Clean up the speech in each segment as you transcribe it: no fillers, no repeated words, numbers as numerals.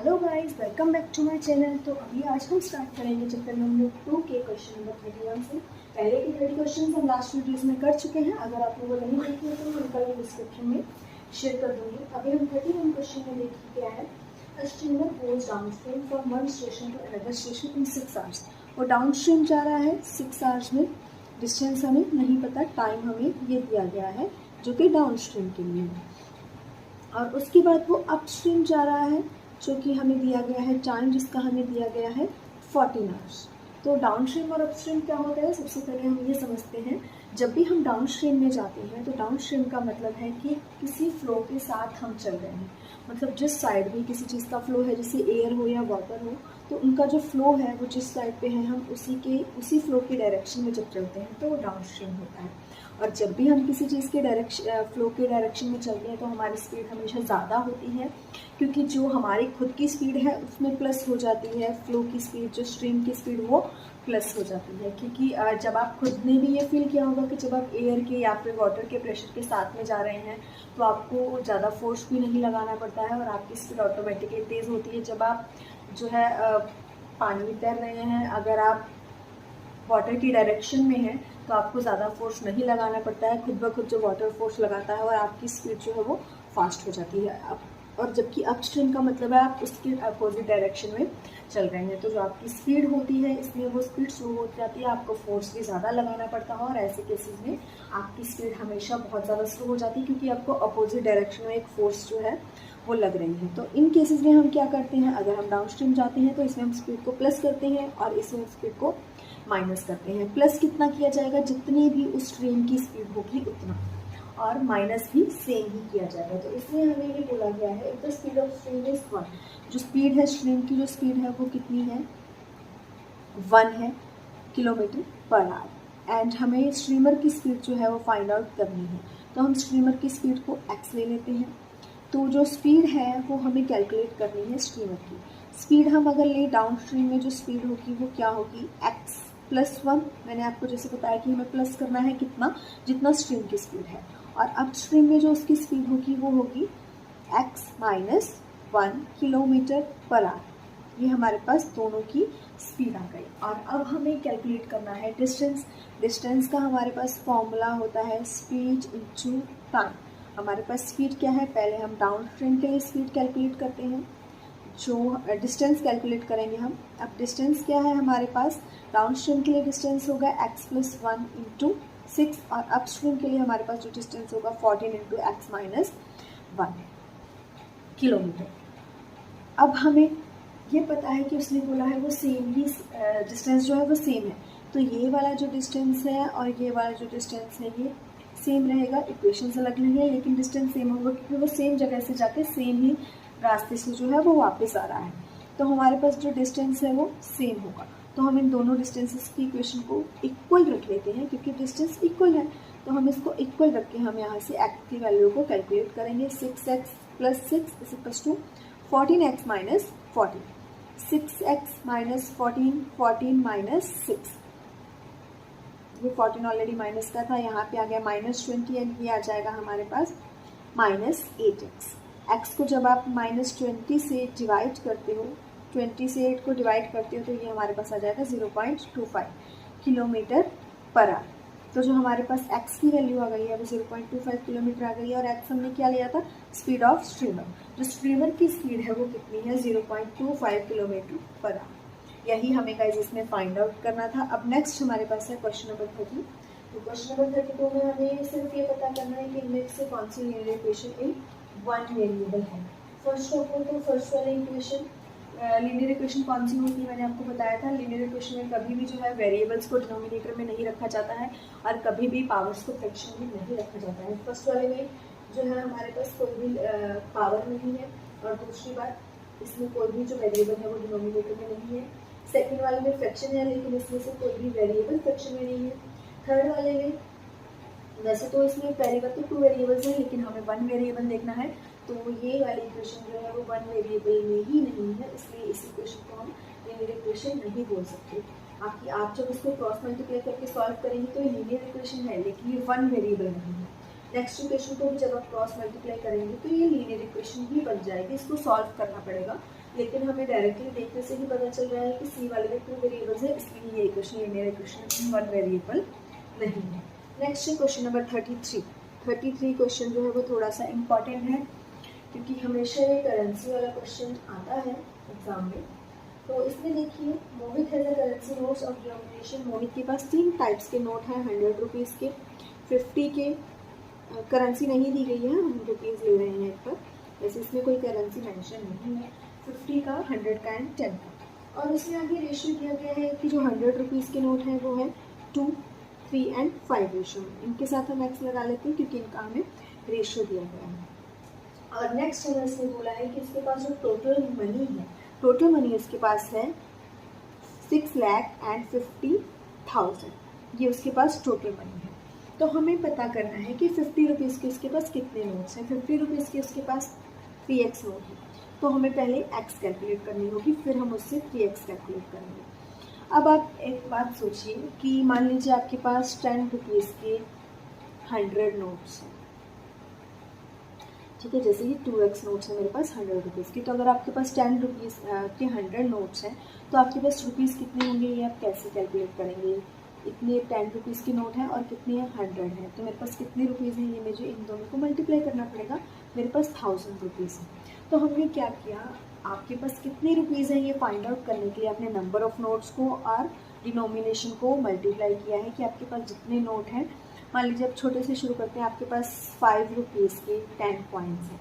Hello guys, welcome back to my channel. तो अभी आज हम स्टार्ट करेंगे चैप्टर नंबर 2 के क्वेश्चन नंबर 31 से। पहले के 30 क्वेश्चन हम लास्ट वीडियोस में कर चुके हैं। अगर आप लोगों नहीं देखे तो मैं उनका लिंक डिस्क्रिप्शन में शेयर कर दूंगी। अभी हम 31 क्वेश्चन में देखिए क्या है। A steamer goes downstream from one station to another station in 6 hours. वो डाउनस्ट्रीम जा रहा है 6 आवर्स में। डिस्टेंस हमें नहीं पता, टाइम हमें ये दिया गया है जो कि डाउनस्ट्रीम के लिए है। और उसके बाद वो अपस्ट्रीम जा रहा है जो कि हमें दिया गया है टाइम, जिसका हमें दिया गया है 14 आवर्स। तो डाउनस्ट्रीम और अपस्ट्रीम क्या होता है, सबसे पहले हम ये समझते हैं। जब भी हम डाउनस्ट्रीम में जाते हैं तो डाउनस्ट्रीम का मतलब है कि किसी फ्लो के साथ हम चल रहे हैं। मतलब जिस साइड भी किसी चीज़ का फ्लो है, जैसे एयर हो या वाटर हो, तो उनका जो फ्लो है वो जिस साइड पे है हम उसी फ्लो की डायरेक्शन में जब चलते हैं तो वो डाउनस्ट्रीम होता है। और जब भी हम किसी चीज़ के फ्लो के डायरेक्शन में चलते हैं तो हमारी स्पीड हमेशा ज़्यादा होती है, क्योंकि जो हमारी खुद की स्पीड है उसमें प्लस हो जाती है। फ्लो की स्पीड, जो स्ट्रीम की स्पीड, वो प्लस हो जाती है। क्योंकि जब आप खुद ने भी ये फील किया होगा कि जब आप एयर के या फिर वाटर के प्रेशर के साथ में जा रहे हैं तो आपको ज़्यादा फोर्स भी नहीं लगाना पड़ता है और आपकी स्पीड ऑटोमेटिकली तेज़ होती है। जब आप जो है पानी में तैर रहे हैं, अगर आप वाटर की डायरेक्शन में है तो आपको ज़्यादा फोर्स नहीं लगाना पड़ता है, खुद ब खुद जो वाटर फोर्स लगाता है और आपकी स्पीड जो है वो फास्ट हो जाती है। और जबकि अपस्ट्रीम का मतलब है आप उसके अपोजिट डायरेक्शन में चल रहे हैं, तो जो आपकी स्पीड होती है इसमें वो स्पीड स्लो हो जाती है, आपको फोर्स भी ज़्यादा लगाना पड़ता है और ऐसे केसेस में आपकी स्पीड हमेशा बहुत ज़्यादा स्लो हो जाती है, क्योंकि आपको अपोजिट डायरेक्शन में एक फोर्स जो है वो लग रही है। तो इन केसेस में हम क्या करते हैं, अगर हम डाउनस्ट्रीम जाते हैं तो इसमें हम स्पीड को प्लस करते हैं और इसमें स्पीड को माइनस करते हैं। प्लस कितना किया जाएगा, जितनी भी उस ट्रेन की स्पीड होगी उतना, और माइनस भी सेम ही किया जाएगा। तो इसलिए हमें ये बोला गया है if the speed of stream is 1। जो स्पीड है स्ट्रीम की, जो स्पीड है वो कितनी है, 1 है किलोमीटर पर आवर। एंड हमें स्ट्रीमर की स्पीड जो है वो फाइंड आउट करनी है। तो हम स्ट्रीमर की स्पीड को x ले लेते हैं। तो जो स्पीड है वो हमें कैलकुलेट करनी है स्ट्रीमर की स्पीड। हम अगर ले डाउन स्ट्रीम में जो स्पीड होगी वो क्या होगी, x प्लस 1। मैंने आपको जैसे बताया कि हमें प्लस करना है कितना, जितना स्ट्रीम की स्पीड है। और अप स्ट्रीम में जो उसकी स्पीड होगी वो होगी x minus 1 kilometre per hour. ये हमारे पास दोनों की स्पीड आ गई। और अब हमें कैलकुलेट करना है डिस्टेंस। डिस्टेंस का हमारे पास फॉर्मूला होता है स्पीड इंटू टाइम। हमारे पास स्पीड क्या है, पहले हम डाउन स्ट्रीम के लिए स्पीड कैलकुलेट करते हैं, जो डिस्टेंस कैलकुलेट करेंगे हम। अब डिस्टेंस क्या है हमारे पास, डाउन स्ट्रीम के लिए डिस्टेंस होगा x प्लस 1 इंटू 6, और अप स्ट्रीम के लिए हमारे पास जो डिस्टेंस होगा 14 इंटू x माइनस 1 किलोमीटर। अब हमें ये पता है कि उसने बोला है वो सेम ही डिस्टेंस जो है वो सेम है, तो ये वाला जो डिस्टेंस है और ये वाला जो डिस्टेंस है ये सेम रहेगा। इक्वेशंस अलग नहीं है लेकिन डिस्टेंस सेम होगा, क्योंकि वो सेम जगह से जाके सेम ही रास्ते से जो है वो वापस आ रहा है। तो हमारे पास जो डिस्टेंस है वो सेम होगा। तो हम इन दोनों डिस्टेंसेस की इक्वेशन को इक्वल रख लेते हैं, क्योंकि डिस्टेंस इक्वल है। तो हम इसको इक्वल रख के हम यहाँ से x की वैल्यू को कैलकुलेट करेंगे। 6x plus 6 is equal to 14x minus 14, 6x minus 14, 14 minus 6। ये 14 ऑलरेडी माइनस का था, यहाँ पे आ गया माइनस 20 एंड ये आ जाएगा हमारे पास माइनस 8x। x को जब आप माइनस 20 से डिवाइड करते हो, 20 से 8 को डिवाइड करते हो, तो ये हमारे पास आ जाएगा 0.25 किलोमीटर पर आवर। तो जो हमारे पास x की वैल्यू आ गई है वो 0.25 किलोमीटर आ गई है। और x हमने क्या लिया था, स्पीड ऑफ स्ट्रीमर। जो स्ट्रीमर की स्पीड है वो कितनी है, 0.25 किलोमीटर पर आवर। यही हमें गाइस इसमें फाइंड आउट करना था। अब नेक्स्ट हमारे पास है क्वेश्चन नंबर 30। तो क्वेश्चन नंबर 32 में हमें सिर्फ ये पता करना है कि इनमें से कौन सी linear equation in one variable है। फर्स्ट ऑफ ऑल तो फर्स्ट वाली इक्वेशन, लीनियर इक्वेशन कौन सी होती है, मैंने आपको बताया था। लीनियर इक्वेशन में कभी भी जो है वेरिएबल्स को डिनोमिनेटर में नहीं रखा जाता है और कभी भी पावर्स को फ्रैक्शन में नहीं रखा जाता है। फर्स्ट वाले में जो है हमारे पास कोई भी पावर नहीं है, और दूसरी बात इसमें कोई भी जो वेरिएबल है वो डिनोमिनेटर में नहीं है। सेकेंड वाले में फ्रैक्शन है लेकिन इसमें से कोई भी वेरिएबल फ्रैक्शन में नहीं है। थर्ड वाले में वैसे तो इसमें पहली बात तो 2 वेरिएबल्स हैं लेकिन हमें 1 वेरिएबल देखना है, तो ये वाली इक्वेशन जो है वो 1 वेरिएबल में ही नहीं है, इसलिए इस इक्वेशन को हम लीनियर इक्वेशन नहीं बोल सकते। आप जब इसको क्रॉस मल्टीप्लाई करके सॉल्व करेंगे तो ये लीनियर इक्वेशन है लेकिन ये 1 वेरिएबल नहीं है। नेक्स्ट इक्वेशन को भी जब आप क्रॉस मल्टीप्लाई करेंगे तो ये लीनियर इक्वेशन ही बन जाएगी, इसको सॉल्व करना पड़ेगा। लेकिन हमें डायरेक्टली देखने से ही पता चल रहा है कि सी वाले में 2 वेरिएबल्स है, इसलिए ये इक्वेशन, ये मेरा इक्वेशन 1 वेरिएबल नहीं है। नेक्स्ट है क्वेश्चन नंबर 33 क्वेश्चन जो है वो थोड़ा सा इम्पॉर्टेंट है, क्योंकि हमेशा ये करेंसी वाला क्वेश्चन आता है एग्जाम में। तो इसमें देखिए, Mohit has a currency notes of denomination, Mohit के पास 3 टाइप्स के नोट हैं, 100 रुपीज़ के, 50 के, करेंसी नहीं दी गई है, हम रुपीज़ ले रहे हैं एक पर, वैसे इसमें कोई करेंसी मेंशन नहीं है, 50 का, 100 का एंड 10 का। और इसमें आगे रेशियो दिया गया है कि जो 100 रुपीज़ के नोट हैं वो है 2, 3 एंड 5 रेशियो में। इनके साथ हम एक्स लगा लेते हैं क्योंकि इनका हमें रेशियो दिया गया है। और नेक्स्ट हमें इसने बोला है कि इसके पास जो टोटल मनी है, टोटल मनी इसके पास है 6,50,000, ये उसके पास टोटल मनी है। तो हमें पता करना है कि 50 रुपीज़ के इसके पास कितने नोट्स हैं। 50 रुपीज़ के इसके पास 3x नोट है, तो हमें पहले x कैलकुलेट करनी होगी, फिर हम उससे 3x कैलकुलेट करेंगे। अब आप एक बात सोचिए कि मान लीजिए आपके पास 10 रुपीज़ के 100 नोट्स हैं, ठीक है, जैसे कि 2x नोट्स है मेरे पास 100 रुपीज़ की। तो अगर आपके पास 10 रुपीज़ के 100 नोट्स हैं, तो आपके पास रुपीज़ कितने होंगे ये आप कैसे कैलकुलेट करेंगे। इतने 10 रुपीज़ के नोट हैं और कितने 100 हैं, तो मेरे पास कितने रुपीज़ हैं, ये मुझे इन दोनों को मल्टीप्लाई करना पड़ेगा। मेरे पास 1000 रुपीज़ है। तो हमने क्या किया, आपके पास कितने रुपीज़ हैं ये फाइंड आउट करने के लिए आपने नंबर ऑफ़ नोट्स को और डिनोमिनेशन को मल्टीप्लाई किया है कि आपके पास जितने नोट हैं, मान लीजिए आप छोटे से शुरू करते हैं, आपके पास 5 रुपीज़ के 10 कॉइन्स हैं,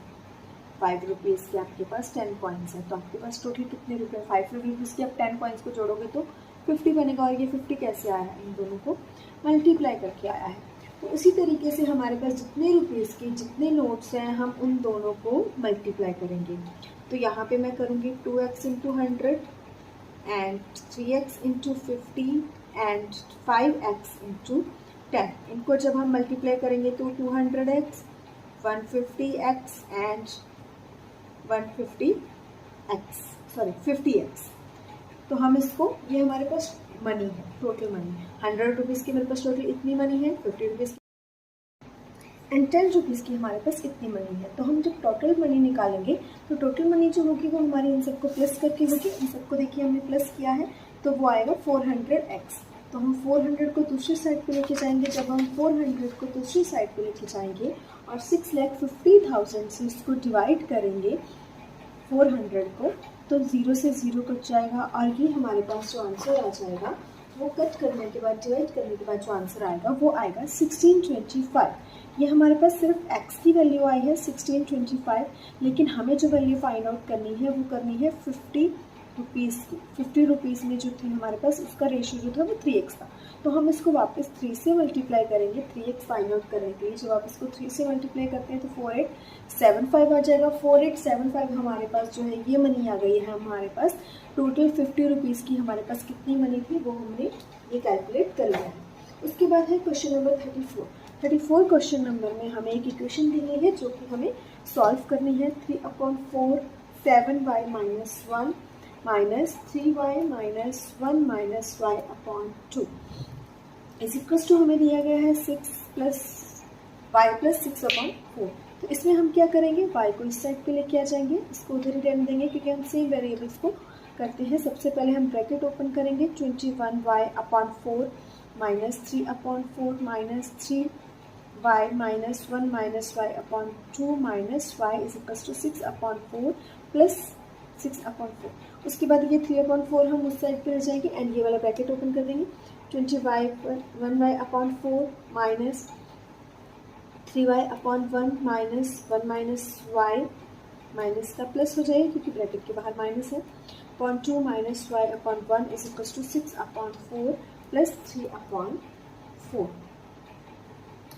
5 रुपीज़ के आपके पास 10 कॉइन्स हैं, तो आपके पास टोटल कितने रुपए, 5 रुपीज़ के आप 10 कॉइन्स को जोड़ोगे तो 50 बनेगा। और ये 50 कैसे आया है, इन दोनों को मल्टीप्लाई करके आया है। तो उसी तरीके से हमारे पास जितने रुपीज़ के जितने नोट्स हैं, हम उन दोनों को मल्टीप्लाई करेंगे। तो यहाँ पे मैं करूँगी 2x into 100 and 3x into 50 and 5x into 10। इनको जब हम मल्टीप्लाई करेंगे तो 200x, 150x एंड 50x। तो हम इसको, ये हमारे पास मनी है, टोटल मनी है, 100 रुपीज़ की मेरे पास टोटल इतनी मनी है, 50 रुपीज़ एंड 10 रुपीज़ की हमारे पास इतनी मनी है। तो हम जब टोटल मनी निकालेंगे तो टोटल मनी जो होगी वो हमारी इन सबको प्लस करके होगी। इन सबको देखिए हमने प्लस किया है, तो वो आएगा 400x। तो हम 400 को दूसरी साइड पे लेके जाएंगे। जब हम 400 को दूसरी साइड पे लेके जाएंगे और 6,50,000 से इसको डिवाइड करेंगे 400 को, तो 0 से 0 कट जाएगा और ये हमारे पास जो आंसर आ जाएगा वो कट करने के बाद, डिवाइड करने के बाद जो आंसर आएगा वो आएगा 1625। ये हमारे पास सिर्फ x की वैल्यू आई है 1625, लेकिन हमें जो वैल्यू फाइंड आउट करनी है वो करनी है 50 रुपीज़ की। 50 रुपीज़ में जो थी हमारे पास, उसका रेशियो जो था वो 3x था। तो हम इसको वापस 3 से मल्टीप्लाई करेंगे 3x फाइंड आउट करने के लिए। जब आप इसको 3 से मल्टीप्लाई करते हैं तो 4875 आ जाएगा। 4875 हमारे पास जो है ये मनी आ गई है हमारे पास। टोटल 50 रुपीज़ की हमारे पास कितनी मनी थी वो हमने ये कैलकुलेट कर लिया है। उसके बाद है क्वेश्चन नंबर 34 क्वेश्चन नंबर में हमें एक इक्वेशन दी गई है जो कि हमें सॉल्व करनी है। 3/4 7y - 1 minus 3y - 1 minus y upon 2 is equal to हमें दिया गया है 6 + y + 6/4। तो इसमें हम क्या करेंगे, y को इस साइड पे लेके आ जाएंगे, इसको उधर ही रहने देंगे क्योंकि हम सेम वेरिएबल्स को करते हैं। सबसे पहले हम ब्रैकेट ओपन करेंगे, 21y upon 4 minus 3/4 minus 3y - 1 minus y upon 2 minus y is equal to 6/4 plus 6/4। उसके बाद ये 3/4 हम उस साइड पे रह जाएंगे एंड ये वाला ब्रैकेट ओपन कर देंगे। 20y पर 1y upon 4 minus 3y upon 1 minus 1 minus y minus का प्लस हो जाएगा क्योंकि ब्रैकेट के बाहर माइनस है, upon 2 minus y upon 1 is equal to 6/4 plus 3/4।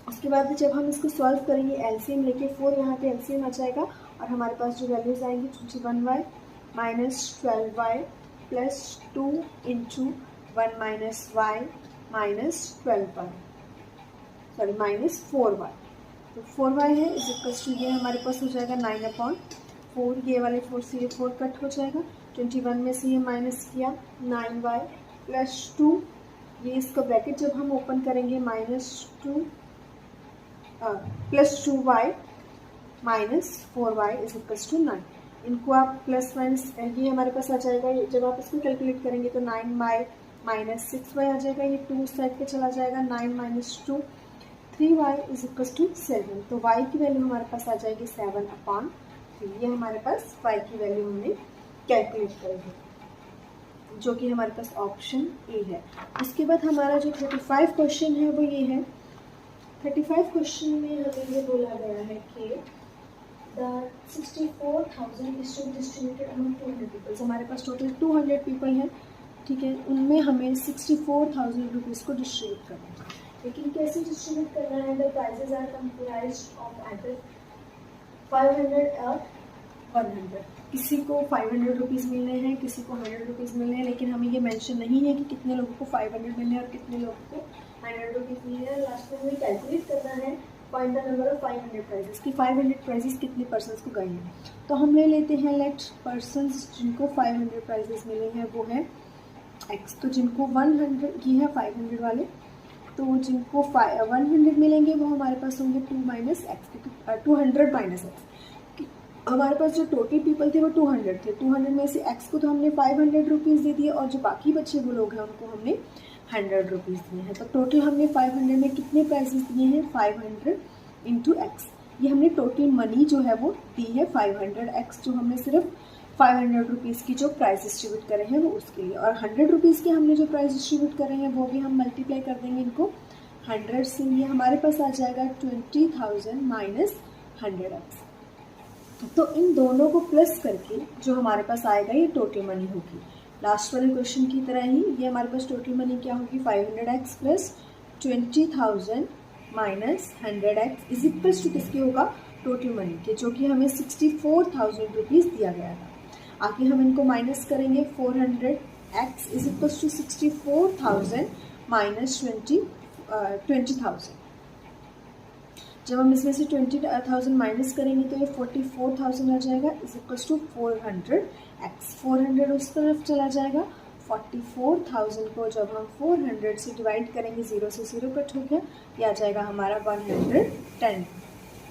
उसके बाद जब हम इसको सॉल्व करेंगे एलसीएम लेके, 4 यहाँ पे एलसीएम आ जाएगा और हमारे पास जो वैल्यूज आएंगी 21y minus 12y plus 2 into 1 minus y minus 12y, sorry minus 4y। तो 4y है इज इक्वल टू ये हमारे पास हो जाएगा 9/4। ये वाले 4 से ये 4 कट हो जाएगा। 21 में से ये माइनस किया 9y प्लस 2, ये इसका ब्रैकेट जब हम ओपन करेंगे -2 plus 2y minus 4y is equal to 9। इनको आप प्लस माइनस, ये हमारे पास आ जाएगा, जब आप इसको कैलकुलेट करेंगे तो 9y माइनस 6y आ जाएगा, ये 2 साइड पे चला जाएगा, 9 minus 2 3y is equal to 7। तो y की वैल्यू हमारे पास आ जाएगी 7/3। ये हमारे पास y की वैल्यू हमने कैलकुलेट करेंगे, जो कि हमारे पास ऑप्शन ए है। इसके बाद हमारा जो 35 क्वेश्चन है वो ये है। 35 क्वेश्चन में हमें ये बोला गया है कि the 64,000 is distributed among 200 peoples. हमारे पास टोटल 200 पीपल हैं, ठीक है, उनमें हमें 64,000 रुपीज़ को डिस्ट्रीब्यूट करना है। लेकिन कैसे डिस्ट्रीब्यूट करना है? The prizes are comprised of either 500 और 100। किसी को 500 रुपीज़ मिलने हैं, किसी को 100 रुपीज़ मिलने हैं, लेकिन हमें ये मेंशन नहीं है कि कितने लोगों को 500 मिलने हैं और कितने लोगों को 100 रुपीज़ मिलने हैं। लास्ट में हमें कैलकुलेट करना है find the number of 500 prizes कि 500 प्राइजेस कितने पर्सन्स को गए हैं। तो हम ले लेते हैं लेट पर्सन्स जिनको 500 प्राइजेस मिले हैं वो है x। तो जिनको 100, ये है 500 वाले, तो जिनको 100 मिलेंगे वो हमारे पास होंगे 2 माइनस एक्स, क्योंकि 200 माइनस एक्स। हमारे पास जो टोटल पीपल थे वो 200 थे। 200 में से x को तो हमने 500 रुपीज़ दे दिए और जो बाकी बचे वो लोग हैं उनको हमने 100 रुपीज़ दिए हैं। तो टोटल हमने 500 में कितने प्राइजेस दिए हैं? 500 इंटू एक्स। ये हमने टोटल मनी जो है वो दी है 500x, जो हमने सिर्फ 500 रुपीज़ की जो प्राइस डिस्ट्रीब्यूट करे हैं वो उसके लिए, और 100 रुपीज़ के हमने जो प्राइस डिस्ट्रीब्यूट करे हैं वो भी हम मल्टीप्लाई कर देंगे इनको 100 से। ये हमारे पास आ जाएगा 20,000 माइनस 100x। तो इन दोनों को प्लस करके जो हमारे पास आएगा ये टोटल मनी होगी। लास्ट वाले क्वेश्चन की तरह ही ये हमारे पास टोटल मनी क्या होगी? 500x plus 20,000 minus 100x is equals to किसके होगा? टोटल मनी के, जो कि हमें 64,000 रुपीज़ दिया गया था। आगे हम इनको माइनस करेंगे, 400x is equals to 64,000 minus 20,000। जब हम इसमें से 20,000 माइनस करेंगे तो ये 44,000 आ जाएगा इज इक्वल्स टू 400x। 400 उस तरफ चला जाएगा, 44,000 को जब हम 400 से डिवाइड करेंगे, 0 से 0 कट हो गया, ये आ जाएगा हमारा 110।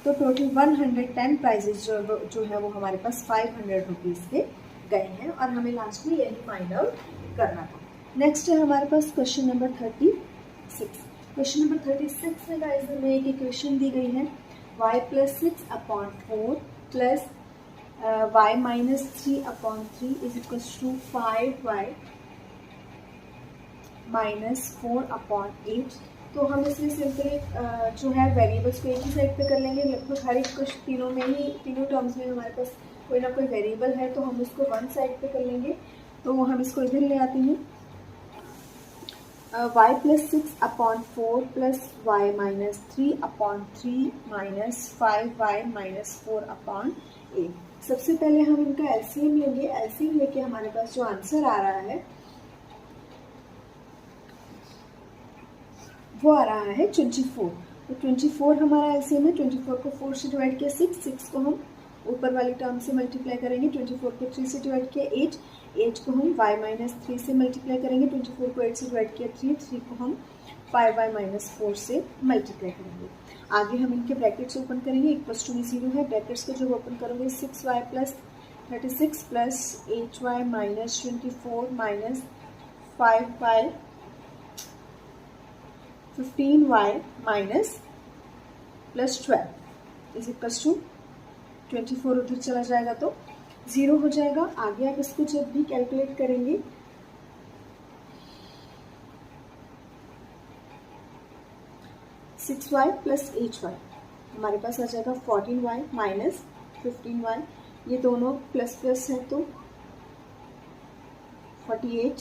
तो टोटल 110 प्राइजेज जो है वो हमारे पास 500 रुपीज़ के गए हैं, और हमें लास्ट में यही फाइंड आउट करना था। नेक्स्ट है हमारे पास क्वेश्चन नंबर 36। क्वेश्चन नंबर 36 में गाइस हमें एक इक्वेशन दी गई है, y plus 6/4 plus y minus 3/3 is equals to 5y minus 4/8। तो हम इसमें सिंपली जो है वेरिएबल्स को एक ही साइड पे कर लेंगे। लगभग हर एक कुछ तीनों में ही, तीनों टर्म्स में हमारे पास कोई ना कोई वेरिएबल है, तो हम उसको वन साइड पे कर लेंगे। तो हम इसको इधर ले आते हैं, y plus 6/4 plus y minus 3/3 minus 5y minus 4/8। सबसे पहले हम इनका एलसीएम लेंगे। एलसीएम लेके हमारे पास जो आंसर आ रहा है वो आ रहा है 24। तो 24 हमारा एलसीएम है। 24 को 4 से डिवाइड किया 6 को हम ऊपर वाली टर्म से मल्टीप्लाई करेंगे। 24 को 3 से डिवाइड किया 8 को हम y माइनस 3 से मल्टीप्लाई करेंगे। 24 को 8 से डिवाइड किया 3 को हम 5y माइनस 4 से मल्टीप्लाई करेंगे। आगे हम इनके ब्रैकेट्स ओपन करेंगे, इक्वल्स टू में 0 है। ब्रैकेट्स को जब ओपन करोगे 6y plus 36 plus 8y minus 24 minus 5y 15y minus plus 12 is equals to 24 उधर चला जाएगा तो 0 हो जाएगा। आगे आप इसको जब भी कैलकुलेट करेंगे 6y प्लस 8y हमारे पास आ जाएगा 14y माइनस 15y। ये दोनों प्लस प्लस है तो 48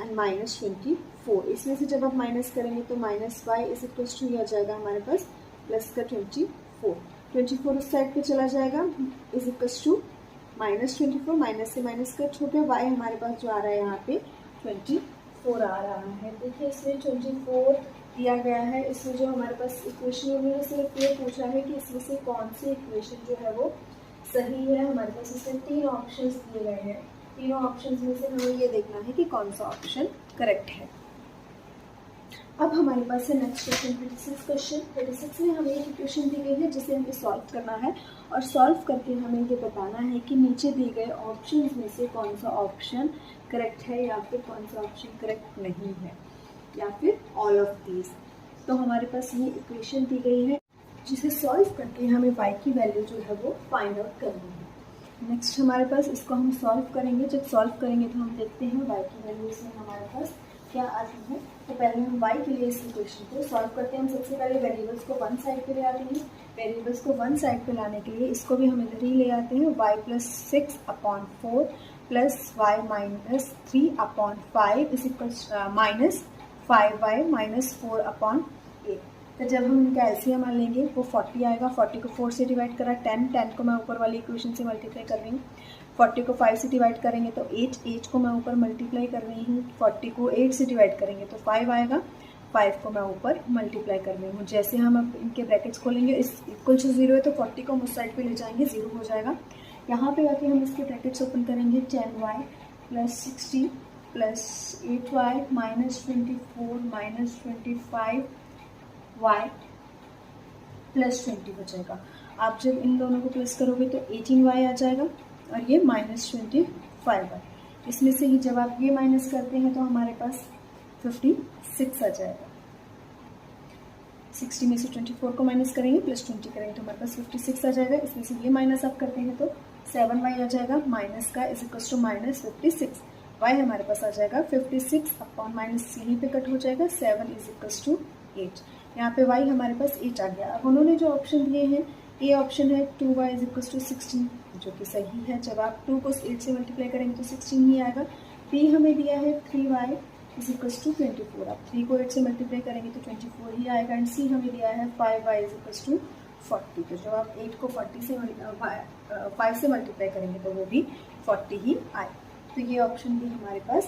एंड माइनस 24। इसमें से जब आप माइनस करेंगे तो minus y is equals to आ जाएगा हमारे पास प्लस का 24 उस साइड पे चला जाएगा is equals to minus 24। Minus से माइनस कट हो गया, y हमारे पास जो आ रहा है यहाँ पे 24 आ रहा है। देखिए इसमें 24 दिया गया है। इसमें जो हमारे पास इक्वेशन उन्होंने सिर्फ ये पूछा है कि इसमें से कौन सी इक्वेशन जो है वो सही है। हमारे पास इसमें 3 ऑप्शंस दिए गए हैं। तीनों ऑप्शंस में से हमें ये देखना है कि कौन सा ऑप्शन करेक्ट है। अब हमारे पास है नेक्स्ट क्वेश्चन 26 क्वेश्चन। 26 में हमें एक इक्वेशन दी गई है जिसे हमें सॉल्व करना है और सॉल्व करके हमें ये बताना है कि नीचे दिए गए ऑप्शंस में से कौन सा ऑप्शन करेक्ट है या फिर कौन सा ऑप्शन करेक्ट नहीं है या फिर ऑल ऑफ दीज। तो हमारे पास ये इक्वेशन दी गई है जिसे सॉल्व करके हमें y की वैल्यू जो है वो फाइंड आउट करनी है। नेक्स्ट हमारे पास इसको हम सॉल्व करेंगे। जब सॉल्व करेंगे तो हम देखते हैं y की वैल्यू इसमें हमारे पास क्या आती है। तो पहले हम y के लिए इस इक्वेशन को सॉल्व करते हैं। हम सबसे पहले वेरिएबल्स को वन साइड पे ले आते हैं। वेरिएबल्स को वन साइड पे लाने के लिए इसको भी हम इधर ही ले आते हैं। y + 6/4 + y - 3/5 is equals -5y - 4/8। तो जब हम इनका एलसीएम लेंगे वो 40 आएगा। 40 को 4 से डिवाइड करा 10 को मैं ऊपर वाली इक्वेशन से मल्टीप्लाई कर रही हूँ। 40 को 5 से डिवाइड करेंगे तो 8 को मैं ऊपर मल्टीप्लाई कर रही हूँ। 40 को 8 से डिवाइड करेंगे तो 5 आएगा। 5 को मैं ऊपर मल्टीप्लाई कर रही हूँ। जैसे हम अब इनके ब्रैकेट्स खोलेंगे, इस इक्वल टू 0 है तो 40 को उस साइड पे ले जाएंगे, 0 हो जाएगा। यहाँ पे आके हम इसके ब्रैकेट्स ओपन करेंगे। 10y + 60 + 8y - 24 - 25y +20 बचेगा। आप जब इन दोनों को प्लस करोगे तो 18y आ जाएगा और ये -25y। इसमें से ही जब आप ये माइनस करते हैं तो हमारे पास 56 आ जाएगा। 60 में से 24 को माइनस करेंगे +20 करेंगे तो हमारे पास 56 आ जाएगा। इसमें से ये माइनस आप करते हैं तो 7y आ जाएगा। माइनस का इज इक्वल टू -56। y हमारे पास आ जाएगा 56/- यहीं पे कट हो जाएगा। 7 इज इक्वल टू 8। यहाँ पे y हमारे पास 8 आ गया। अब उन्होंने जो ऑप्शन दिए हैं, ए ऑप्शन है 2y इज इक्वल टू 16, जो कि सही है। जब आप 2 को 8 से मल्टीप्लाई करेंगे तो 16 ही आएगा। बी हमें दिया है 3y इज इक्वल टू 24। आप 3 को 8 से मल्टीप्लाई करेंगे तो 24 ही आएगा। एंड सी हमें दिया है 5y इज इक्वल टू 40। तो जब आप 8 को 5 से मल्टीप्लाई करेंगे तो वो भी 40 ही आएगा। तो ये ऑप्शन भी हमारे पास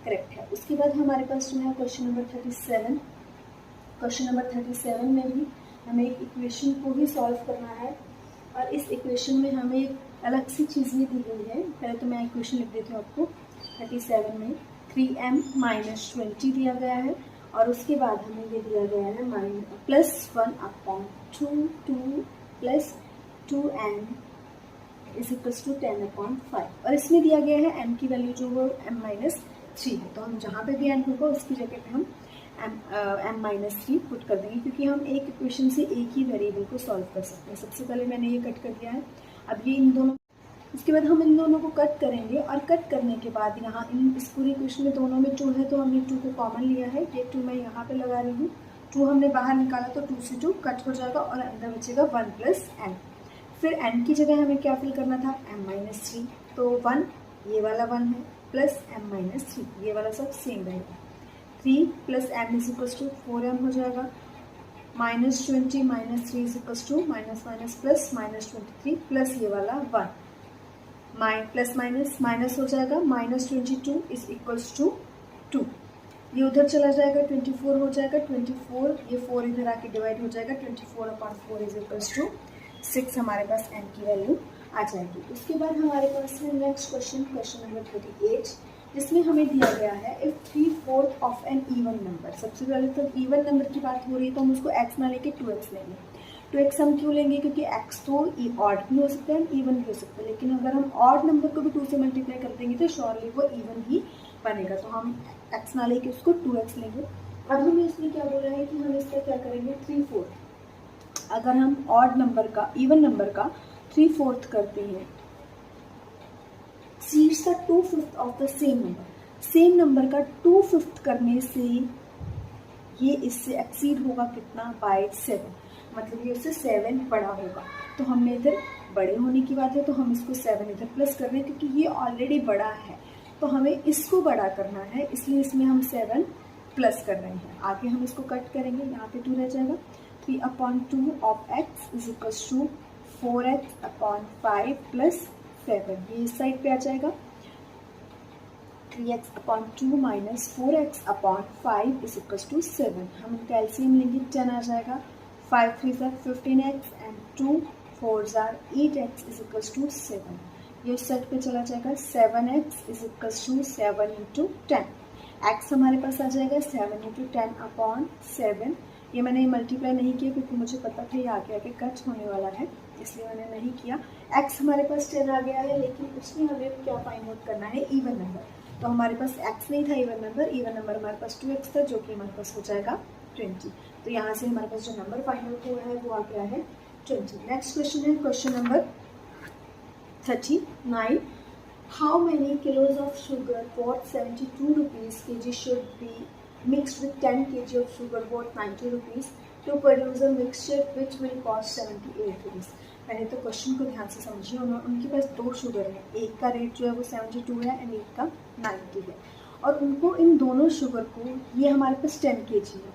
करेक्ट है। उसके बाद हमारे पास जो है क्वेश्चन नंबर 37। क्वेश्चन नंबर 37 में भी हमें एक इक्वेशन को ही सॉल्व करना है और इस इक्वेशन में हमें एक अलग सी चीज़ भी दी गई है। पहले तो मैं इक्वेशन लिख देती हूँ आपको। 37 में 3m - 20 दिया गया है और उसके बाद हमें ये दिया गया है +1/2 + 2n इज इक्वल्स टू 10/5 और इसमें दिया गया है n की वैल्यू जो वो m-3 है। तो हम जहाँ पे भी n होगा उसकी जगह पे हम m-3 पुट कर देंगे, क्योंकि हम एक इक्वेशन से एक ही वेरिएबल को सॉल्व कर सकते हैं। सबसे पहले मैंने ये कट कर दिया है। अब ये इन दोनों, इसके बाद हम इन दोनों को कट करेंगे और कट करने के बाद यहाँ इस पूरी इक्वेशन में दोनों में 2 है तो हमने 2 को कॉमन लिया है। ये 2 मैं यहाँ पे लगा रही हूँ। 2 हमने बाहर निकाला तो 2 से 2 कट हो जाएगा और अंदर बचेगा 1 + n। फिर n की जगह हमें क्या फिल करना था, m-3। तो 1 ये वाला 1 है प्लस m-3 ये वाला सब सेम रहेगा। 3 + m is equal to 4m हो जाएगा। -20 - 3 इज इक्वल टू -+ -23 प्लस ये वाला 1 प्लस माइनस हो जाएगा। -22 इज इक्वल टू 2। ये उधर चला जाएगा, 24 हो जाएगा। 24 ये 4 इधर आके डिवाइड हो जाएगा। 24/4 इज इक्वल टू 6 हमारे पास n की वैल्यू आ जाएगी। उसके बाद हमारे पास है नेक्स्ट क्वेश्चन, क्वेश्चन नंबर 38, जिसमें हमें दिया गया है if 3/4 of an even number. सबसे पहले तो इवन नंबर की बात हो रही है तो हम उसको x ना लेके 2x लेंगे। 2x हम क्यों लेंगे, क्योंकि x तो ऑड भी हो सकता है इवन भी हो सकता है, लेकिन अगर हम ऑड नंबर को भी 2 से मल्टीप्लाई कर देंगे तो श्योरली वो इवन ही बनेगा। तो हम x ना लेके उसको 2x लेंगे। अब हमें इसमें क्या बोला है कि हम इसका क्या करेंगे, 3/4 अगर हम ऑड नंबर का इवन नंबर का 3/4 करते हैं, सीड्स का 2/5 ऑफ द सेम नंबर का 2/5 करने से ये इससे एक्सीड होगा कितना, बाय 7। मतलब ये उससे 7 बड़ा होगा। तो हमने इधर बड़े होने की बात है तो हम इसको 7 इधर प्लस कर रहे हैं, क्योंकि ये ऑलरेडी बड़ा है तो हमें इसको बड़ा करना है, इसलिए इसमें हम 7 प्लस कर रहे हैं। आगे हम इसको कट करेंगे, यहाँ पे 2 रह जाएगा। 3/2 of x is equal to 4x/5 plus 7, ये इस साइड पे आ जाएगा। 3x/2 minus 4x/5 is equal to 7। हम इनका एलसीएम लेंगे, 10 आ जाएगा। 5 3 = 15x and 2 4 = 8x is equal to 7। ये उस साइड पे चला जाएगा। 7x is equal to 7 × 10। x हमारे पास आ जाएगा 7 × 10/7। ये मैंने मल्टीप्लाई नहीं किया क्योंकि मुझे पता था ये आगे आगे कट होने वाला है, इसलिए मैंने नहीं किया। x हमारे पास 10 आ गया है, लेकिन उसमें हमें क्या फाइंड आउट करना है, इवन नंबर। तो हमारे पास x नहीं था इवन नंबर हमारे पास 2x था, जो कि हमारे पास हो जाएगा 20। तो यहाँ से हमारे पास जो नंबर फाइंड आउट हुआ है वो आ गया है 20। नेक्स्ट क्वेश्चन है question number 39। How many kilos of sugar worth 72 rupees kg should be mixed with 10 kg of sugar worth 90 rupees to produce a mixture which will cost 78 rupees। मैंने तो question को ध्यान से समझिए। उनके पास 2 शुगर है, एक का रेट जो है वो 72 है एंड एक का 90 है, और उनको इन दोनों शुगर को, ये हमारे पास 10 kg है,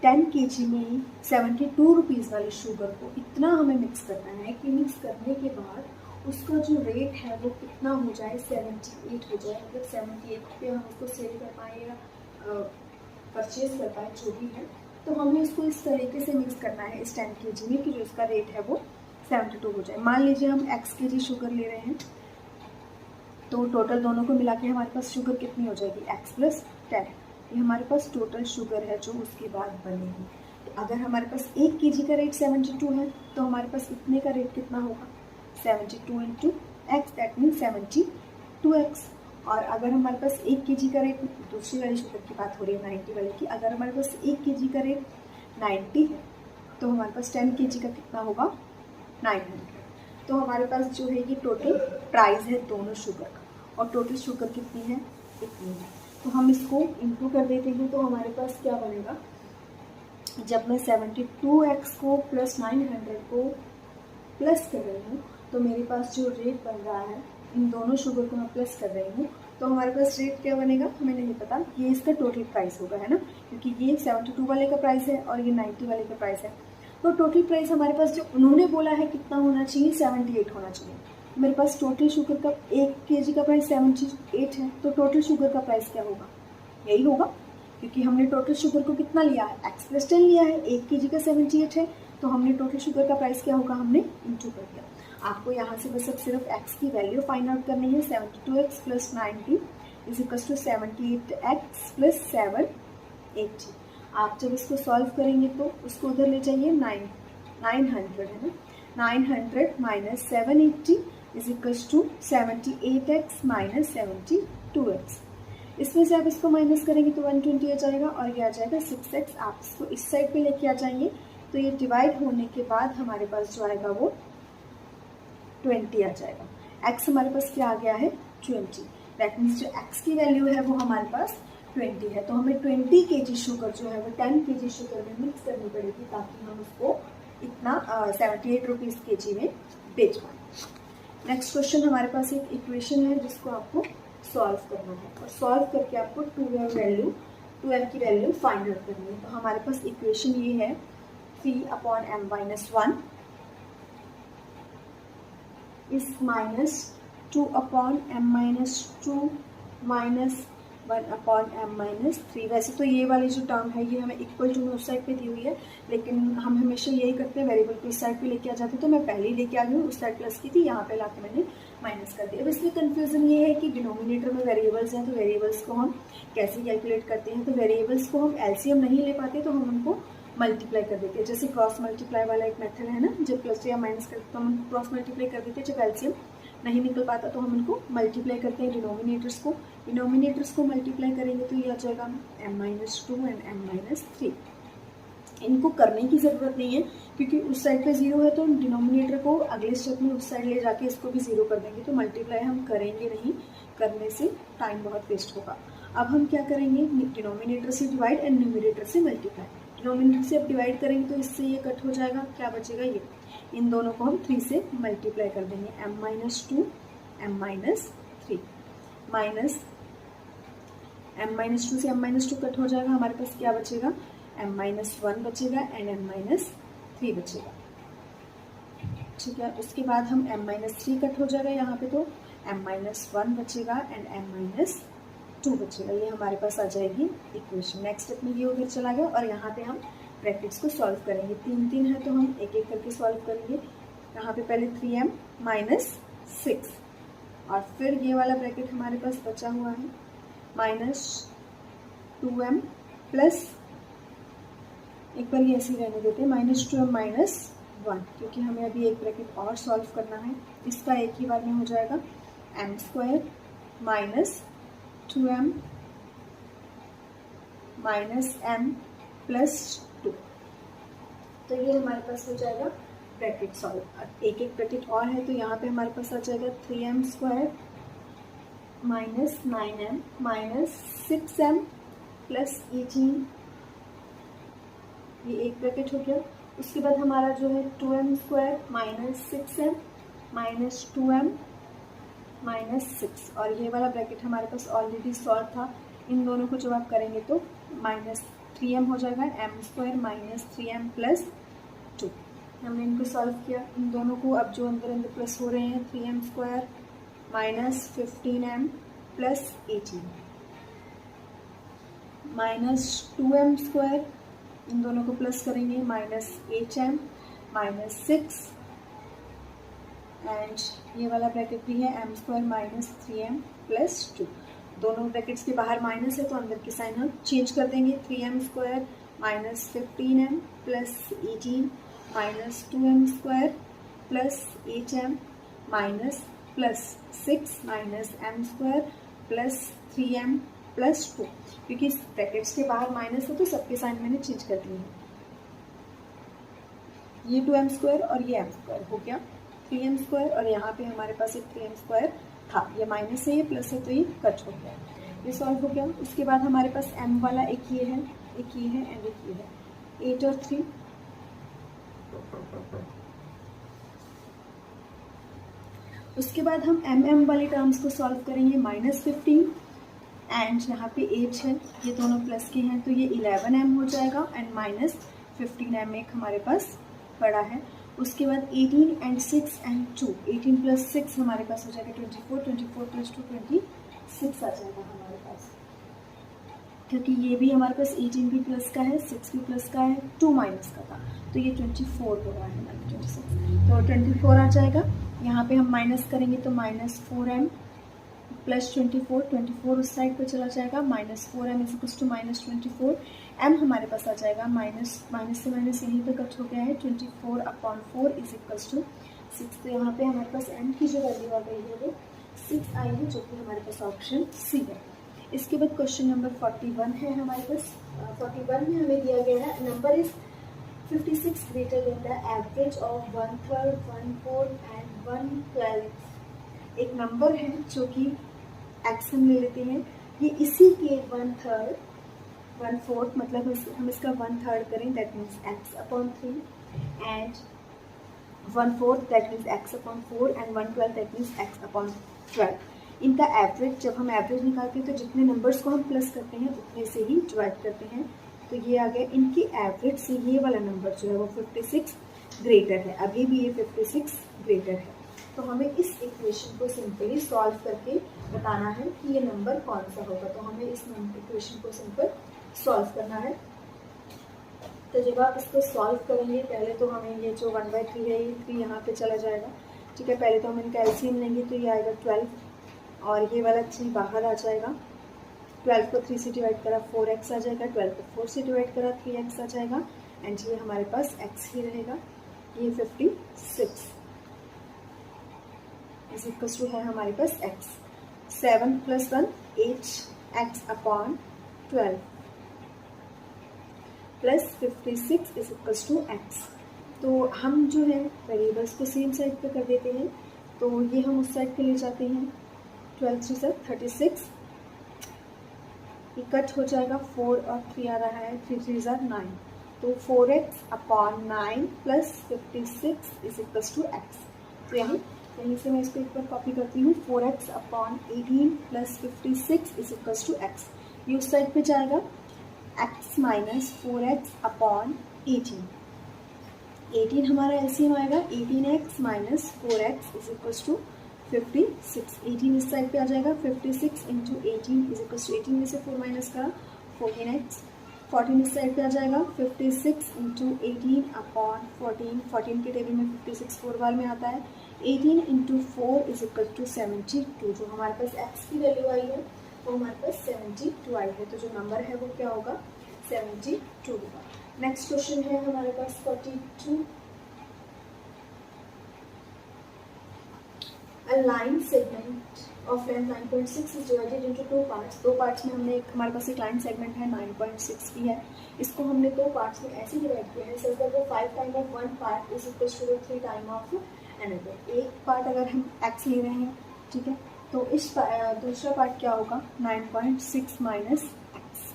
10 kg में 72 रुपीज़ वाली शुगर को इतना हमें मिक्स करना है कि मिक्स करने के बाद उसका जो रेट है वो कितना हो जाए, 78 हो जाए। मतलब 78 पे हम उसको सेल कर पाएँ या परचेज कर पाए, जो भी है। तो हमें इसको इस तरीके से मिक्स करना है इस 10 kg में कि जो इसका रेट है वो 72 हो जाए। मान लीजिए हम x kg शुगर ले रहे हैं, तो टोटल दोनों को मिला के हमारे पास शुगर कितनी हो जाएगी, x + 10। ये हमारे पास टोटल शुगर है जो उसके बाद बनेगी। तो अगर हमारे पास 1 kg का रेट 72 है, तो हमारे पास इतने का रेट कितना होगा, 72 × x, दैट मीन 72x। और अगर हमारे पास 1 kg का रेट, दूसरी वाली शुगर की बात हो रही है 90 वाले की, अगर हमारे पास 1 kg का रेट 90 है, तो हमारे पास 10 kg का कितना होगा, 900। तो हमारे पास जो है ये टोटल प्राइस है दोनों शुगर का, और टोटल शुगर कितनी है, इतनी है। तो हम इसको इंटू कर देते हैं, तो हमारे पास क्या बनेगा, जब मैं 72x को प्लस 900 को प्लस कर रही हूँ, तो मेरे पास जो रेट बन रहा है, इन दोनों शुगर को मैं प्लस कर रही हूँ, तो हमारे पास रेट क्या बनेगा हमें नहीं पता। ये इसका टोटल प्राइस होगा, है ना, क्योंकि ये 72 वाले का प्राइस है और ये 90 वाले का प्राइस है। तो टोटल प्राइस हमारे पास जो उन्होंने बोला है कितना होना चाहिए, 78 होना चाहिए। मेरे पास टोटल शुगर का 1 kg का प्राइस 78 है, तो टोटल शुगर का प्राइस क्या होगा, यही होगा, क्योंकि हमने टोटल शुगर को कितना लिया है, x + 10 लिया है। 1 kg का 78 है, तो हमने टोटल शुगर का प्राइस क्या होगा, हमने इंटू कर दिया। आपको यहाँ से बस अब सिर्फ x की वैल्यू फाइंड आउट करनी है। 72x + 90 = 78x + 780। आप जब इसको सॉल्व करेंगे तो उसको उधर ले जाइए, 900 है ना, 900 - 780 = 78x - 72x। इसमें से आप इसको माइनस करेंगे तो 120 आ जाएगा, और ये आ जाएगा 6x। आप इसको इस साइड पे लेके आ जाएंगे, तो ये डिवाइड होने के बाद हमारे पास जो आएगा वो 20 आ जाएगा। x हमारे पास क्या आ गया है, 20। दैट मीन्स जो x की वैल्यू है वो हमारे पास 20 है। तो हमें 20 kg शुगर जो है वो 10 kg शुगर में मिक्स करनी पड़ेगी, ताकि हम उसको इतना 78 रुपीज़ kg में बेच पाए। नेक्स्ट क्वेश्चन हमारे पास एक इक्वेशन है जिसको आपको सॉल्व करना है, और सॉल्व करके आपको 2m की वैल्यू फाइंड आउट करनी है। तो हमारे पास इक्वेशन ये है, 3/m - 1 is -2/m - 2 - 1/m - 3। वैसे तो ये वाली जो टर्म है ये हमें इक्वल टू में उस साइड पे दी हुई है, लेकिन हम हमेशा यही करते हैं, वेरिएबल को इस साइड पे लेके आ जाते हैं। तो मैं पहले ही लेके आ गई हूँ, उस साइड प्लस की थी, यहाँ पे लाके मैंने माइनस कर दिया। अब इसमें कन्फ्यूजन ये है कि डिनोमिनेटर में वेरिएबल्स हैं, तो वेरिएबल्स को हम कैसे कैलकुलेट करते हैं। तो वेरिएबल्स को हम एलसीएम नहीं ले पाते, तो हम उनको मल्टीप्लाई कर देते हैं। जैसे क्रॉस मल्टीप्लाई वाला एक मेथड है ना, जब प्लस या माइनस करते तो हम क्रॉस मल्टीप्लाई कर देते हैं। जब एलसीएम नहीं निकल पाता तो हम इनको मल्टीप्लाई करते हैं डिनोमिनेटर्स को मल्टीप्लाई करेंगे तो ये आ जाएगा m - 2 एंड m - 3। इनको करने की ज़रूरत नहीं है, क्योंकि उस साइड पे 0 है, तो डिनोमिनेटर को अगले स्टेप में उस साइड ले जाके इसको भी 0 कर देंगे। तो मल्टीप्लाई हम करेंगे नहीं, करने से टाइम बहुत वेस्ट होगा। अब हम क्या करेंगे, डिनोमिनेटर से डिवाइड एंड न्यूमरेटर से मल्टीप्लाई। डिनोमिनेटर से अब डिवाइड करेंगे तो इससे ये कट हो जाएगा, क्या बचेगा, ये। इन दोनों को हम 3 से मल्टीप्लाई कर देंगे, m - 2 m - 3 माइनस m - 2 से m - 2 कट हो जाएगा। हमारे पास क्या बचेगा, m - 1 बचेगा एंड m - 3 बचेगा, ठीक है। उसके बाद हम m - 3 कट हो जाएगा यहाँ पे, तो m - 1 बचेगा एंड m - 2 बचेगा। ये हमारे पास आ जाएगी इक्वेशन। नेक्स्ट स्टेप में ये उधर चला गया, और यहाँ पे हम ब्रैकेट्स को सॉल्व करेंगे। 3 है तो हम एक एक करके सॉल्व करेंगे। यहाँ पे पहले 3m - 6, और फिर ये वाला ब्रैकेट हमारे पास बचा हुआ है 2m प्लस, एक बार ये ऐसे रहने देते हैं, -2m -1, क्योंकि हमें अभी एक ब्रैकेट और सॉल्व करना है। इसका एक ही बार में हो जाएगा m² -2m -m + 2। तो ये हमारे पास हो जाएगा ब्रैकेट सॉल्व। एक एक ब्रैकेट और है, तो यहाँ पे हमारे पास आ जाएगा 3m² -9m -6m + 18, ये एक ब्रैकेट हो गया। उसके बाद हमारा जो है 2m² -6m -2m -6, और ये वाला ब्रैकेट हमारे पास ऑलरेडी सॉल्व था। इन दोनों को जब आप करेंगे तो -3m हो जाएगा, m² -3m + 2। हमने इनको सॉल्व किया, इन दोनों को अब जो अंदर अंदर प्लस हो रहे हैं, 3m² -15m + 18 -2m², इन दोनों को प्लस करेंगे, -8m -6, एंड ये वाला ब्रैकेट भी है m² -3m + 2। दोनों ब्रैकेट्स के बाहर माइनस है तो अंदर की साइन हम चेंज कर देंगे। 3m² -15m + 18 -2m² +8m +6 -m² +3m + 2, क्योंकि ब्रैकेट्स के बाहर माइनस है तो सबके साइन मैंने चेंज कर दिए हैं। ये 2m² और ये m² हो गया 3m² और यहाँ पे हमारे पास एक 3m² था, ये माइनस है, ये प्लस है, तो ये कट हो गया, ये सॉल्व हो गया। उसके बाद हमारे पास m वाला एक ये है, एक ये है एंड एक ये है, 8 और 3। उसके बाद हम m वाले टर्म्स को सॉल्व करेंगे, -15 एंड यहाँ पे 8 है, ये दोनों प्लस के हैं तो ये 11m हो जाएगा एंड -15m एक हमारे पास पड़ा है। उसके बाद 18 एंड 6 एंड 2, 18 + 6 हमारे पास हो जाएगा 24, 24 + 2 26 आ जाएगा हमारे पास, क्योंकि ये भी हमारे पास 18 भी प्लस का है, 6 भी प्लस का है, 2 माइनस का था, तो ये 24 हो रहा है, 26, तो 24 आ जाएगा। यहाँ पे हम माइनस करेंगे तो -4m + 24, 24 उस साइड पे चला जाएगा, -4m = -24, m हमारे पास आ जाएगा माइनस से माइनस यहीं पे कट हो गया है, 24/4 = 6। तो यहाँ पे हमारे पास m की जो वैल्यू आ गई है वो 6 आई है, जो कि हमारे पास ऑप्शन सी है। इसके बाद क्वेश्चन नंबर 41 है हमारे पास। 41 में हमें दिया गया है number is 56 greater than the average of 1/3, 1/4 and 1/12। एक नंबर है जो कि x हम ले लेते हैं, ये इसी के 1/3, 1/4 मतलब हम इसका 1/3 करें, that means x/3 and 1/4 that means x/4 and 1/12 that means x/12। इनका एवरेज, जब हम एवरेज निकालते हैं तो जितने नंबर्स को हम प्लस करते हैं उतने से ही डिवाइड करते हैं, तो ये आ गया इनकी एवरेज से ये वाला नंबर जो है वो 56 ग्रेटर है, अभी भी ये 56 ग्रेटर है। तो हमें इस इक्वेशन को सिंपली सॉल्व करके बताना है कि ये नंबर कौन सा होगा, तो हमें इस इक्वेशन को सिंपल सॉल्व करना है। तो जब आप इसको सॉल्व करेंगे, पहले तो हमें ये जो 1/3 है ये 3 यहाँ पे चला जाएगा, ठीक है। पहले तो हम इनका एलसीएम लेंगे तो ये आएगा 12 और ये वाला 3 बाहर आ जाएगा। 12 को 3 से डिवाइड करा 4x आ जाएगा, 12 को 4 से डिवाइड करा 3x आ जाएगा एंड ये हमारे पास x ही रहेगा। ये 56 इज इक्वल टू है हमारे पास x। 7 + 1 8x/12 plus 56 is equal to x। तो हम जो है वेरिएबल्स को सेम साइड पे कर देते हैं, तो ये हम उस साइड पे ले जाते हैं। 12 3 = 36, ये कट हो जाएगा, 4 और 3 आ रहा है, 3 3 = 9, तो 4x/9 plus 56 is equal to x। तो यहीं से मैं इसको एक बार कॉपी करती हूँ, 4x/18 plus 56 is equal to x। ये उस साइड पे जाएगा, x माइनस 4x/18, 18 हमारा एलसीएम आएगा, 18x minus 4x is equal to 56। 18 इस साइड पे आ जाएगा, 56 इंटू 18 इज इक्वल टू 18 में से 4 माइनस करा 14x। 14 इस साइड पे आ जाएगा, 56 इंटू 18/14, 14 के टेबल में 56 4 बार में आता है। 18 इंटू 4 इज इक्वल टू 72, जो हमारे पास x की वैल्यू आई है वो हमारे पास 72 आई है। तो जो नंबर है वो क्या होगा, 72 होगा। नेक्स्ट क्वेश्चन है हमारे पास 42। A line segment of length 9.6 is divided into two parts। दो पार्ट्स में हमने हमारे पास एक लाइन सेगमेंट है 9.6 की है, इसको हमने दो पार्ट्स में ऐसे डिवाइड किया है सच दैट वो 5 time of one part is equal to 3 time of another. एक पार्ट अगर हम x ले रहे हैं, ठीक है, तो इस दूसरा पार्ट क्या होगा 9.6 माइनस एक्स,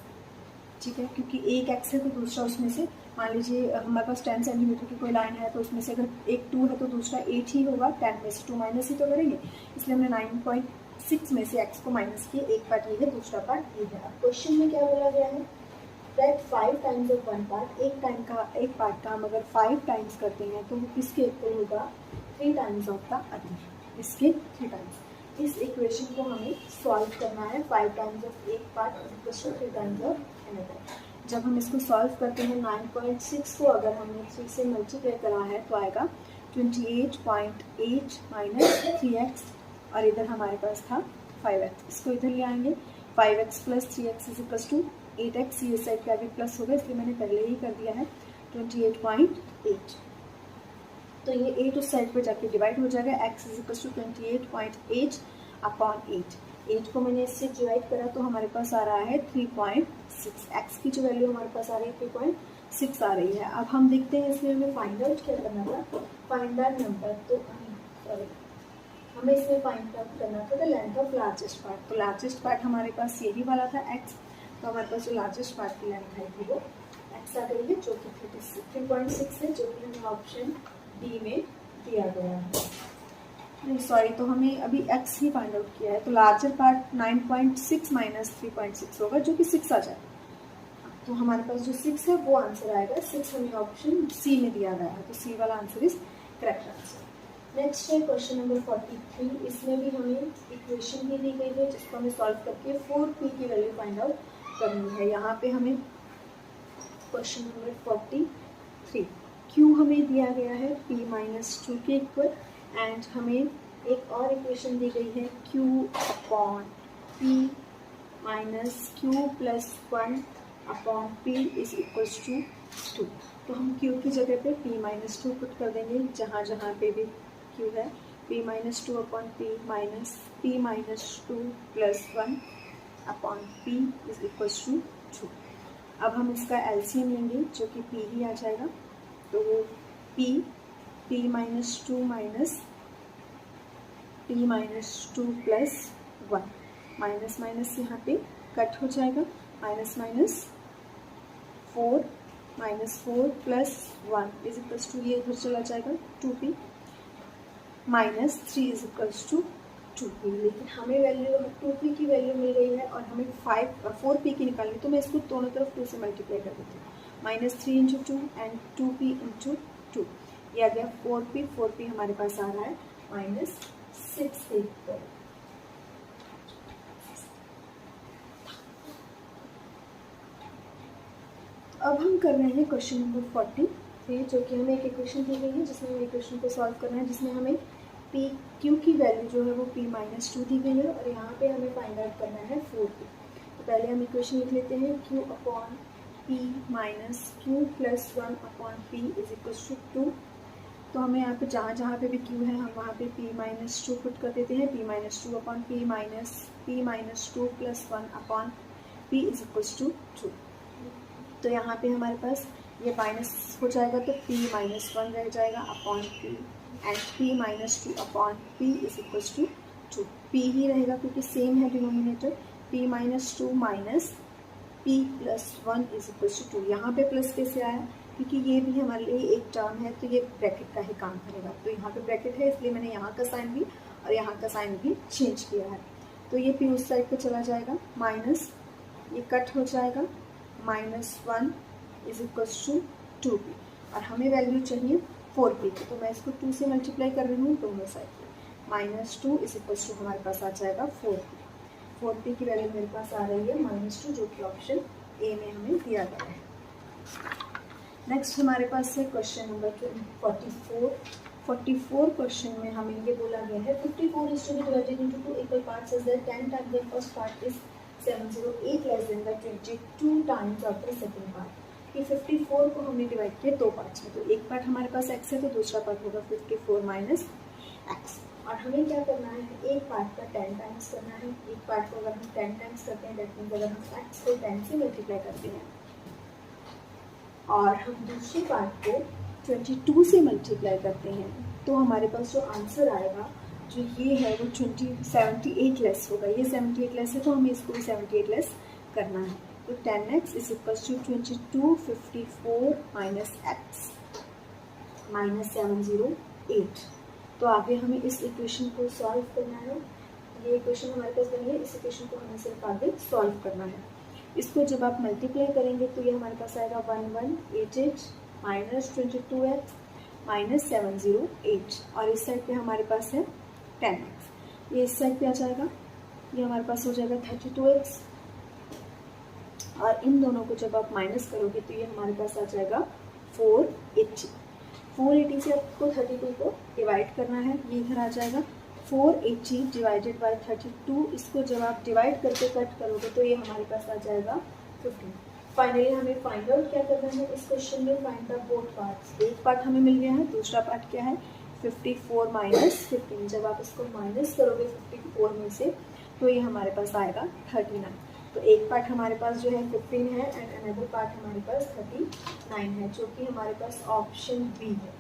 ठीक है, क्योंकि एक x है तो दूसरा उसमें से, मान लीजिए हमारे पास 10 सेंटीमीटर की कोई लाइन है तो उसमें से अगर एक 2 है तो दूसरा 8 ही होगा, 10 में से 2 माइनस ही तो करेंगे, इसलिए हमने 9.6 में से x को माइनस किए। एक पार्ट ये है, दूसरा पार्ट ये है। अब क्वेश्चन में क्या बोला गया है, that 5 times of one part, एक पार्ट का हम अगर 5 टाइम्स करते हैं तो वो किसके इक्वल होगा 3 टाइम्स ऑफ द अदर, इसके 3 टाइम्स। इस इक्वेशन को हमें सॉल्व करना है। 5 टाइम्स ऑफ एक part equal to 3 times of another. जब हम इसको सॉल्व करते हैं 9.6 को अगर हमने 3 से मल्टीप्लाई करा है तो आएगा 28.8 माइनस 3x, और इधर हमारे पास था 5x, इसको इधर ले आएंगे 5x plus 3x is equal to 8x, ये साइड का भी प्लस होगा इसलिए मैंने पहले ही कर दिया है 28.8। तो ये 8 उस साइड पर जाके डिवाइड हो जाएगा, x is equal to 28.8 upon 8। 8 को मैंने इससे डिवाइड करा तो हमारे पास आ रहा है 3.6। x की जो वैल्यू हमारे पास आ रही है 3.6 आ रही है। अब हम देखते हैं इसमें हमें फाइंड आउट क्या करना था, फाइंड आउट नंबर, तो हमें इसमें फाइंड आउट करना था the length of largest part. तो लार्जेस्ट पार्ट हमारे पास यही वाला था x, तो हमारे पास जो लार्जेस्ट पार्ट की लेंथ है वो x आ गई है जो कि 3.6 है, जो कि हमें ऑप्शन डी में दिया गया है। नहीं सॉरी, तो हमें अभी x ही फाइंड आउट किया है, तो लार्जर पार्ट 9.6 माइनस 3.6 होगा जो कि 6 आ जाएगा। तो हमारे पास जो 6 है वो आंसर आएगा, 6 हमें ऑप्शन सी में दिया गया है, तो सी वाला answer is correct answer. Next है क्वेश्चन नंबर 43। इसमें भी हमें इक्वेशन ही दी गई है जिसको हमें सॉल्व करके 4p की वैल्यू फाइंड आउट करनी है। यहाँ पे हमें क्वेश्चन नंबर 43 q हमें दिया गया है p माइनस 2 के इक्वल, एंड हमें एक और इक्वेशन दी गई है q upon p minus q plus 1 upon p is equal to 2। तो हम q की जगह पे p माइनस 2 पुट कर देंगे, जहाँ जहाँ पे भी q है p minus 2 upon p minus p minus 2 plus 1 upon p is equal to 2। अब हम इसका एलसीएम लेंगे जो कि p ही आ जाएगा, तो वो p minus 2 minus p minus 2 plus 1, minus minus यहाँ पे कट हो जाएगा, minus minus 4 minus 4 plus 1 is equal to, ये इधर चला जाएगा 2p minus 3 is equal to 2p। लेकिन हमें वैल्यू 2p की वैल्यू मिल गई है और हमें 4p की निकालनी, तो मैं इसको दोनों तरफ 2 से मल्टीप्लाई कर देती हूँ, minus 3 into 2 and 2p into 2, ये आ गया 4p हमारे पास आ रहा है माइनस 6 के इक्वल। अब हम कर रहे हैं क्वेश्चन नंबर 43, जो कि हमें एक इक्वेशन दी गई है जिसमें हमें इक्वेशन को सॉल्व करना है, जिसमें हमें p q की वैल्यू जो है वो p माइनस 2 दी गई है और यहाँ पे हमें फाइंड आउट करना है 4p। तो पहले हम इक्वेशन लिख लेते हैं q upon p minus q plus 1 upon p is equal to 2। तो हमें यहाँ पे जहाँ जहाँ पे भी q है हम वहाँ पे p माइनस 2 पुट कर देते हैं, p minus 2 upon p minus 2 plus 1 upon p is equal to 2। तो यहाँ पे हमारे पास ये माइनस हो जाएगा तो p माइनस 1 रह जाएगा upon p, and p minus 2 upon p is equal to 2। p ही रहेगा क्योंकि सेम है denominator, p minus 2 minus p plus 1 is equal to 2। यहाँ पे प्लस कैसे आया, क्योंकि ये भी हमारे लिए एक टर्म है तो ये ब्रैकेट का ही काम करेगा, तो यहाँ पे ब्रैकेट है इसलिए मैंने यहाँ का साइन भी और यहाँ का साइन भी चेंज किया है। तो ये p उस साइड पे चला जाएगा, माइनस ये कट हो जाएगा, minus 1 is equal to 2p, और हमें वैल्यू चाहिए 4p की, तो मैं इसको 2 से मल्टीप्लाई कर रही हूँ दोनों साइड पे, माइनस 2 इज इक्वल टू हमारे पास आ जाएगा 4p की वैल्यू मेरे पास आ रही है -2, जो कि ऑप्शन ए में हमें दिया गया है। नेक्स्ट हमारे पास है क्वेश्चन नंबर 44 क्वेश्चन में हमें ये बोला गया है 54 is to be divided into two equal parts as that 10 times the first part is 708 less than by 22 times of the second part. कि 54 को हमने डिवाइड किया दो पार्ट्स में, तो एक पार्ट हमारे पास x है तो दूसरा पार्ट होगा 54 माइनस x। और हमें क्या करना है, एक पार्ट का 10 टाइम्स करना है। एक पार्ट को अगर हम 10 टाइम्स करते हैं दैट मीन्स अगर हम x को 10 से मल्टीप्लाई करते हैं और हम दूसरे पार्ट को 22 से मल्टीप्लाई करते हैं तो हमारे पास जो आंसर आएगा जो ये है वो 78 लेस होगा। ये 78 लेस है तो हमें इसको भी 78 लेस करना है। तो 10x is equal to 2254 minus x minus 708। तो आगे हमें इस इक्वेशन को सॉल्व करना है। ये इक्वेशन हमारे पास बनी है, इस इक्वेशन को हमें सिर्फ आगे सॉल्व करना है। इसको जब आप मल्टीप्लाई करेंगे तो ये हमारे पास आएगा 1188 माइनस 22x माइनस 708 और इस साइड पे हमारे पास है 10x। ये इस साइड पे आ जाएगा, ये हमारे पास हो जाएगा 32x और इन दोनों को जब आप माइनस करोगे तो ये हमारे पास आ जाएगा 480। 480 से आपको 32 को डिवाइड करना है, ये इधर आ जाएगा 480 डिवाइडेड बाय 32। इसको जब आप डिवाइड करके कट करोगे तो ये हमारे पास आ जाएगा 15। फाइनली हमें फाइंड आउट क्या करना है इस क्वेश्चन में, फाइंड द बोथ पार्ट्स। एक पार्ट हमें मिल गया है, दूसरा पार्ट क्या है 54 माइनस 15। जब आप इसको माइनस करोगे 54 में से तो ये हमारे पास आएगा 39। तो एक पार्ट हमारे पास जो है 15 है एंड अनदर पार्ट हमारे पास 39 है जो कि हमारे पास ऑप्शन बी है।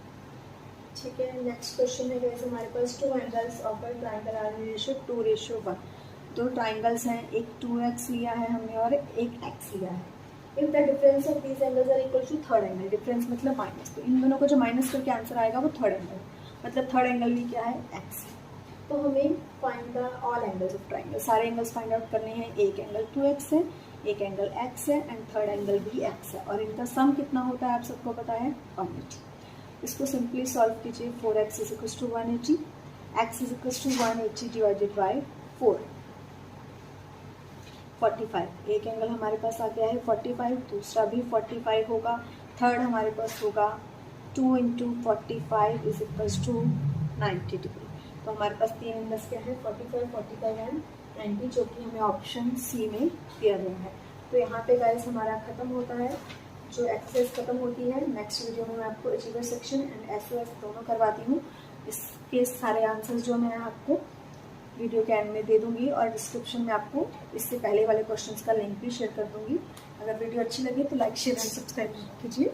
ठीक है, नेक्स्ट क्वेश्चन है गाइस हमारे पास 2 angles of a triangle are in ratio 2:1। दो ट्राइंगल्स हैं, एक 2x लिया है हमने और एक x लिया है। If the difference of these angles are equal to third angle, difference मतलब माइनस, तो इन दोनों को जो माइनस करके आंसर आएगा वो थर्ड एंगल, मतलब थर्ड एंगल भी क्या है x। तो हमें find the all angles of triangle, सारे एंगल्स फाइंड आउट करने हैं। एक एंगल 2x है, एक एंगल x है एंड थर्ड एंगल भी x है और इनका सम कितना होता है आप सबको पता है 180। इसको सिंपली सॉल्व कीजिए। 4x is equal to 180, x is equal to 180 divided by 4 45। एक एंगल हमारे पास आ गया है 45, दूसरा भी 45 होगा, थर्ड हमारे पास होगा 2 into 45 is equal to 90 degree. तो हमारे पास तीन एंगल्स क्या है 45, 45 एंड 90 जो कि हमें ऑप्शन सी में दिया गया है। तो यहाँ पे गाइस हमारा खत्म होता है, जो एक्सरसाइज खत्म होती है। नेक्स्ट वीडियो में मैं आपको अचीवर सेक्शन एंड एसओएस दोनों करवाती हूँ। इसके सारे आंसर्स जो मैं आपको वीडियो के एंड में दे दूंगी और डिस्क्रिप्शन में आपको इससे पहले वाले क्वेश्चंस का लिंक भी शेयर कर दूंगी। अगर वीडियो अच्छी लगे तो लाइक शेयर एंड सब्सक्राइब कीजिए।